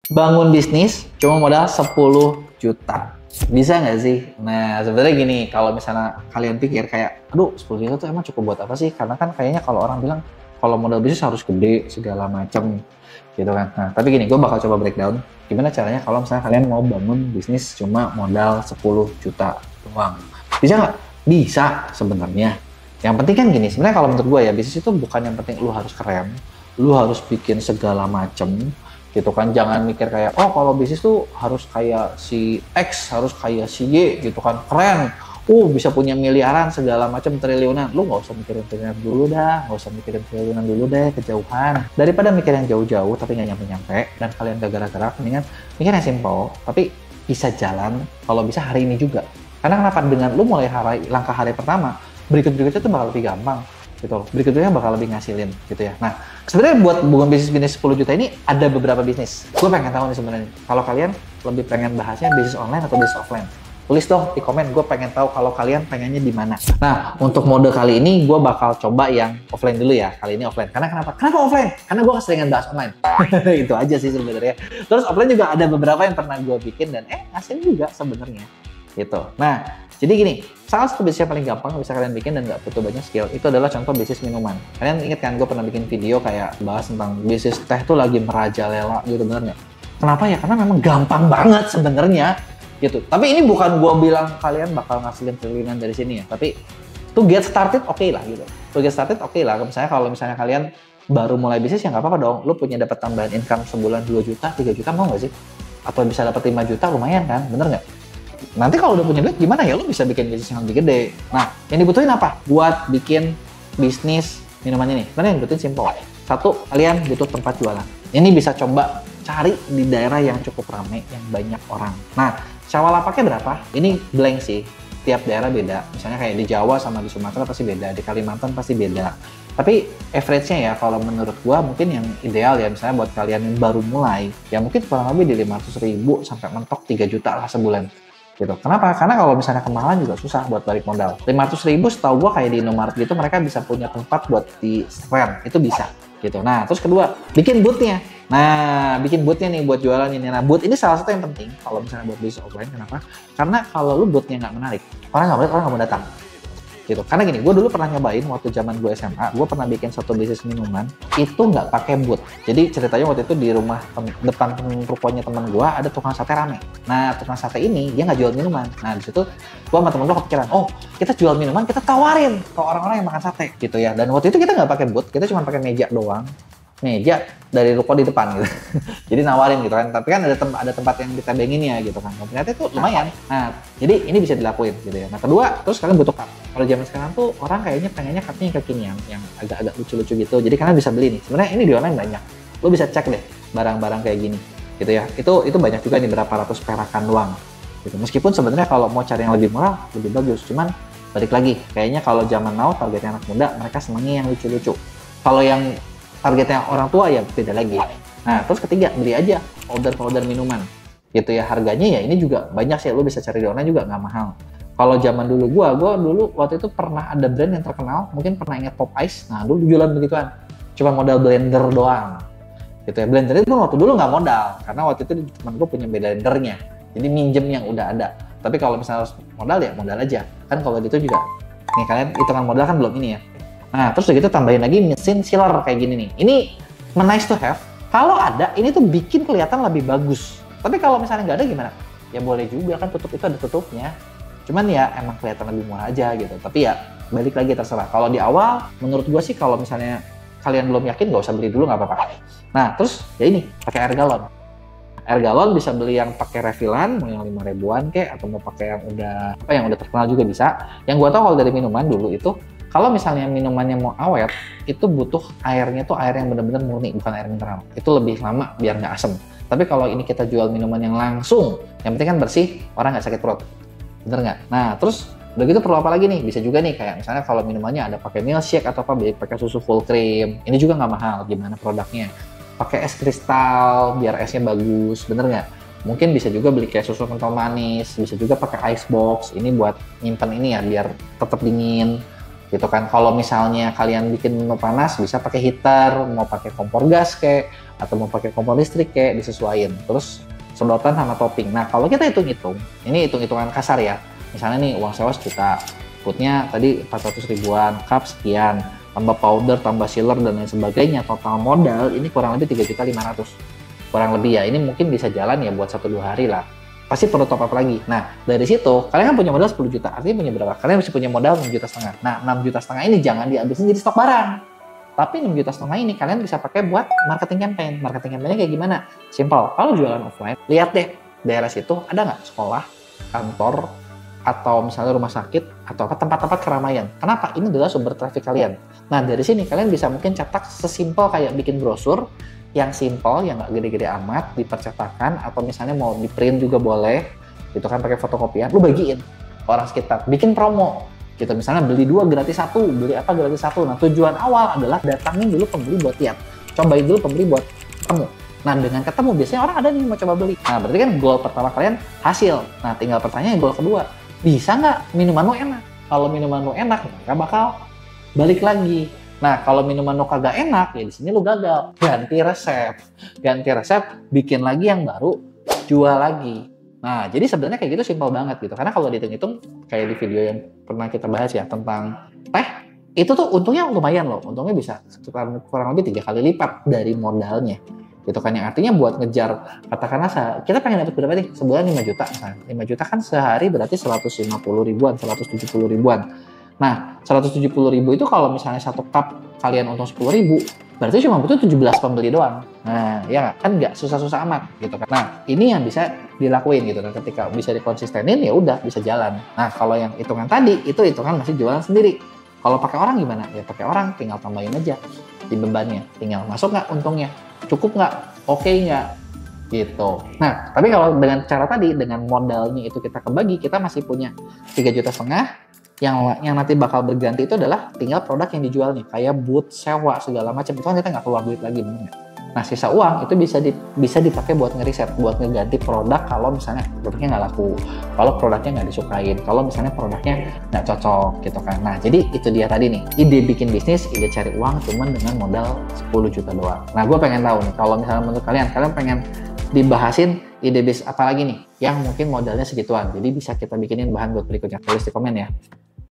Bangun bisnis cuma modal 10 juta. Bisa nggak sih? Nah, sebenarnya gini, kalau misalnya kalian pikir kayak, aduh 10 juta tuh emang cukup buat apa sih? Karena kan kayaknya kalau orang bilang, kalau modal bisnis harus gede, segala macam gitu kan. Nah, tapi gini, gue bakal coba breakdown. Gimana caranya kalau misalnya kalian mau bangun bisnis cuma modal 10 juta doang. Bisa nggak? Bisa sebenarnya. Yang penting kan gini, sebenarnya kalau menurut gue ya, bisnis itu bukan yang penting lu harus keren, lu harus bikin segala macam gitu kan. Jangan mikir kayak, oh kalau bisnis tuh harus kayak si X, harus kayak si Y gitu kan, keren, bisa punya miliaran segala macam, triliunan. Lu nggak usah mikirin triliunan dulu dah, nggak usah mikirin triliunan dulu deh, kejauhan. Daripada mikir yang jauh-jauh tapi nggak nyampe-nyampe dan kalian gak gerak-gerak, mendingan mikir yang simple tapi bisa jalan, kalau bisa hari ini juga. Karena kenapa? Dengan lu mulai langkah hari pertama, berikut-berikutnya tuh bakal lebih gampang gitu loh. Berikutnya bakal lebih ngasilin gitu ya. Nah, sebenarnya buat bukan bisnis 10 juta ini ada beberapa bisnis. Gue pengen tahu nih sebenarnya, kalau kalian lebih pengen bahasnya bisnis online atau bisnis offline? Tulis dong di komen, gue pengen tahu kalau kalian pengennya di mana. Nah, untuk mode kali ini gue bakal coba yang offline dulu ya. Kali ini offline. Karena kenapa? Kenapa offline? Karena gue keseringan bahas online. Itu aja sih sebenarnya. Terus offline juga ada beberapa yang pernah gue bikin dan ngasilin juga sebenarnya. Gitu. Nah, jadi gini, salah satu bisnis yang paling gampang bisa kalian bikin dan nggak butuh banyak skill, itu adalah contoh bisnis minuman. Kalian ingat kan, gue pernah bikin video kayak bahas tentang bisnis teh tuh lagi merajalela gitu, bener nggak? Kenapa ya? Karena memang gampang banget sebenarnya gitu. Tapi ini bukan gue bilang kalian bakal ngasilin triliunan dari sini ya, tapi to get started oke lah gitu. To get started oke lah. Misalnya kalau misalnya kalian baru mulai bisnis ya nggak apa-apa dong. Lu punya dapat tambahan income sebulan 2 juta, 3 juta mau nggak sih? Atau bisa dapat 5 juta lumayan kan, bener nggak? Nanti kalau udah punya duit gimana ya, lu bisa bikin bisnis yang lebih gede. Nah, yang dibutuhin apa? Buat bikin bisnis minuman ini. Sebenarnya yang dibutuhin simple. Satu, kalian butuh tempat jualan. Ini bisa coba cari di daerah yang cukup ramai, yang banyak orang. Nah, sewa lapaknya berapa? Ini blank sih. Tiap daerah beda. Misalnya kayak di Jawa sama di Sumatera pasti beda, di Kalimantan pasti beda. Tapi average-nya ya, kalau menurut gua mungkin yang ideal ya, misalnya buat kalian yang baru mulai, ya mungkin kurang lebih di 500.000 sampai mentok 3 juta lah sebulan. Gitu. Kenapa? Karena kalau misalnya kemahalan juga susah buat balik modal. 500.000 setahu gua kayak di Indomaret gitu, mereka bisa punya tempat buat di rent, itu bisa gitu. Nah, terus kedua, bikin booth-nya. Nah, bikin booth-nya nih buat jualan ini. Nah, booth ini salah satu yang penting kalau misalnya buat bisnis offline. Kenapa? Karena kalau lu booth-nya nggak menarik, orang nggak mau datang. Gitu. Karena gini, gue dulu pernah nyobain waktu zaman gue SMA, gue pernah bikin satu bisnis minuman, itu nggak pakai booth. Jadi ceritanya waktu itu di rumah depan rukonya teman gue ada tukang sate rame. Nah, tukang sate ini dia nggak jual minuman. Nah, di situ gue sama temen gue kepikiran, oh kita jual minuman, kita tawarin ke orang-orang yang makan sate gitu ya. Dan waktu itu kita nggak pakai booth, kita cuma pakai meja doang. Meja dari ruko di depan gitu. Jadi nawarin gitu kan. Tapi kan ada tempat yang ditebengin ya gitu kan. Dan ternyata itu lumayan. Nah, jadi ini bisa dilakuin gitu ya. Nah, kedua, terus kalian butuh cup. Kalau zaman sekarang tuh orang kayaknya pengennya cupnya yang kekinian, yang agak-agak lucu-lucu gitu. Jadi kalian bisa beli nih. Sebenarnya ini di online banyak. Lo bisa cek deh barang-barang kayak gini gitu ya. Itu banyak juga nih, berapa ratus perakan doang. Gitu. Meskipun sebenarnya kalau mau cari yang lebih murah, lebih bagus. Cuman balik lagi, kayaknya kalau zaman now targetnya anak muda, mereka senangnya yang lucu-lucu. Kalau yang targetnya orang tua ya beda lagi. Nah, terus ketiga, beli aja powder minuman gitu ya. Harganya ya ini juga banyak sih, lo bisa cari di online juga nggak mahal. Kalau zaman dulu gua dulu waktu itu pernah ada brand yang terkenal, mungkin pernah ingat Pop Ice. Nah, dulu jualan begituan, cuma modal blender doang gitu ya. Blender itu waktu dulu nggak modal, karena waktu itu teman gua punya blendernya, jadi minjem yang udah ada. Tapi kalau misalnya harus modal ya modal aja kan. Kalau gitu juga nih, kalian hitungan modal kan belum ini ya. Nah, terus begitu tambahin lagi mesin sealer kayak gini nih. Ini nice to have. Kalau ada, ini tuh bikin kelihatan lebih bagus. Tapi kalau misalnya nggak ada gimana? Ya boleh juga kan, tutup itu ada tutupnya. Cuman ya emang kelihatan lebih murah aja gitu. Tapi ya balik lagi terserah. Kalau di awal, menurut gua sih kalau misalnya kalian belum yakin nggak usah beli dulu, nggak apa-apa. Nah, terus ya ini pakai air galon. Air galon bisa beli yang pakai refillan, mau yang 5 ribuan kek, atau mau pakai yang udah terkenal juga bisa. Yang gua tahu kalau dari minuman dulu itu, kalau misalnya minumannya mau awet, itu butuh airnya tuh air yang benar-benar murni, bukan air mineral. Itu lebih lama biar nggak asem. Tapi kalau ini kita jual minuman yang langsung, yang penting kan bersih, orang nggak sakit perut. Bener nggak? Nah, terus udah gitu perlu apa lagi nih? Bisa juga nih kayak misalnya kalau minumannya ada pakai milkshake atau apa, pakai susu full cream. Ini juga nggak mahal. Gimana produknya? Pakai es kristal biar esnya bagus, bener nggak? Mungkin bisa juga beli kayak susu kental manis. Bisa juga pakai ice box. Ini buat nyimpen ini ya biar tetap dingin. gitu kan. Kalau misalnya kalian bikin menu panas, bisa pakai heater, mau pakai kompor gas kayak, atau mau pakai kompor listrik kayak, disesuaikan. Terus sedotan sama topping. Nah kalau kita hitung-hitung, ini hitung-hitungan kasar ya. Misalnya nih uang sewa sejuta, foodnya tadi 400 ribuan, cup sekian, tambah powder, tambah sealer dan lain sebagainya. Total modal ini kurang lebih 3.500.000. Kurang lebih ya. Ini mungkin bisa jalan ya buat 1-2 hari lah. Pasti perlu top up lagi. Nah, dari situ, kalian kan punya modal 10 juta. Artinya punya berapa? Kalian masih punya modal 6,5 juta. Nah, 6,5 juta ini jangan dihabisin jadi stok barang. Tapi 6,5 juta ini kalian bisa pakai buat marketing campaign. Marketing campaign-nya kayak gimana? Simple. Kalau jualan offline, lihat deh, daerah situ ada nggak sekolah, kantor, atau misalnya rumah sakit, atau apa tempat-tempat keramaian. Kenapa? Ini adalah sumber traffic kalian. Nah, dari sini kalian bisa mungkin cetak sesimpel kayak bikin brosur, yang simple, yang nggak gede-gede amat, dipercetakan, atau misalnya mau di print juga boleh, gitu kan, pakai fotokopian, lu bagiin orang sekitar, bikin promo, gitu, misalnya beli 2 gratis 1, beli apa gratis 1. Nah, tujuan awal adalah datangin dulu pembeli buat lihat, cobain dulu pembeli buat ketemu. Nah, dengan ketemu, biasanya orang ada nih mau coba beli. Nah, berarti kan goal pertama kalian hasil. Nah, tinggal pertanyaan goal kedua, bisa nggak minuman lu enak? Kalau minuman lu enak, nggak bakal balik lagi. Nah, kalau minuman lo kagak enak, ya di sini lo gagal. Ganti resep, bikin lagi yang baru, jual lagi. Nah, jadi sebenarnya kayak gitu simpel banget gitu. Karena kalau dihitung-hitung, kayak di video yang pernah kita bahas ya, tentang teh, itu tuh untungnya lumayan loh. Untungnya bisa kurang lebih 3 kali lipat dari modalnya. Gitu kan, yang artinya buat ngejar, katakanlah kita pengen dapat berapa nih? Sebulan 5 juta. Nah, 5 juta kan sehari berarti 150 ribuan, 170 ribuan. Nah, 170 ribu itu kalau misalnya 1 cup kalian untung 10 ribu, berarti cuma butuh 17 pembeli doang. Nah, ya kan nggak susah-susah amat gitu kan. Nah, ini yang bisa dilakuin gitu kan. Ketika bisa dikonsistenin, ya udah bisa jalan. Nah, kalau yang hitungan tadi, itu hitungan masih jualan sendiri. Kalau pakai orang gimana? Ya pakai orang, tinggal tambahin aja di bebannya. Tinggal masuk nggak untungnya? Cukup nggak? Oke nggak? Gitu. Nah, tapi kalau dengan cara tadi, dengan modalnya itu kita kebagi, kita masih punya 3,5 juta. Yang nanti bakal berganti itu adalah tinggal produk yang dijual nih, kayak booth, sewa, segala macam. Itu kan kita nggak keluar duit lagi, bener nggak? Nah, sisa uang itu bisa dipakai buat ngeriset, buat ngeganti produk kalau misalnya produknya nggak laku, kalau produknya nggak disukain, kalau misalnya produknya nggak cocok gitu kan. Nah, jadi itu dia tadi nih, ide bikin bisnis, ide cari uang cuman dengan modal 10 juta doang. Nah, gue pengen tahu nih, kalau misalnya menurut kalian pengen dibahasin ide bisnis apa lagi nih yang mungkin modalnya segituan, jadi bisa kita bikinin bahan buat berikutnya. Tulis di komen ya.